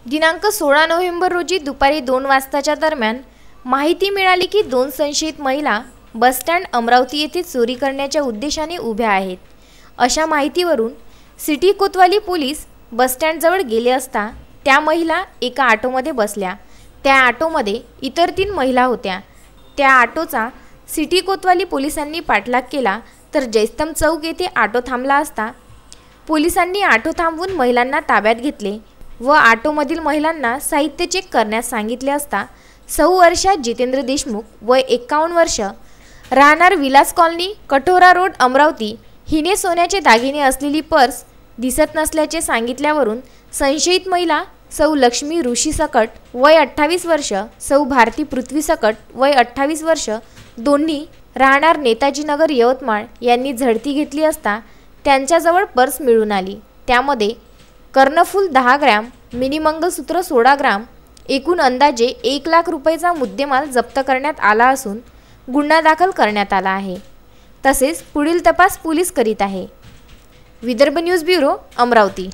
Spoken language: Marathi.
दिनांक 16 नोव्हेंबर रोजी दुपारी 2 वाजताच्या दरम्यान माहिती मिळाली की 2 संशयित महिला बसस्टँड अमरावती येथे चोरी करण्याच्या उद्देशाने उभ्या आहेत। अशा माहितीवरून सिटी कोतवाली पोलीस बसस्टँडजवळ गेले असता त्या महिला एका ऑटोमध्ये बसल्या। त्या ऑटोमध्ये इतर 3 महिला होत्या। त्या ऑटोचा सिटी कोतवाली पोलिसांनी पाठलाग केला तर जयस्तंभ चौक येथे ऑटो थांबला असता पोलिसांनी ऑटो थांबवून महिलांना ताब्यात घेतले व ऑटोमधील महिलांना साहित्य चेक करण्यास सांगितले असता सौ वर्षा जितेंद्र देशमुख वय 51 वर्ष राहणार विलास कॉलनी कठोरा रोड अमरावती हिने सोन्याचे दागिने असलेली पर्स दिसत नसल्याचे सांगितल्यावरून संशयित महिला सौ लक्ष्मी ऋषी सकट वय 28 वर्ष सौ भारती पृथ्वी सकट वय 28 वर्ष दोन्ही राहणार नेताजी नगर यवतमाळ यांनी झडती घेतली असता त्यांच्याजवळ पर्स मिळून आली। त्यामध्ये कर्णफूल 10 ग्रॅम, मिनी मंगलसूत्र 16 ग्राम, एकूण अंदाजे 1 लाख रुपयेचा मुद्देमाल जप्त करण्यात आला असून गुन्हा दाखल करण्यात आला आहे। तसेच पुढील तपास पोलीस करीत आहे। Vidarbha news bureau Amravati.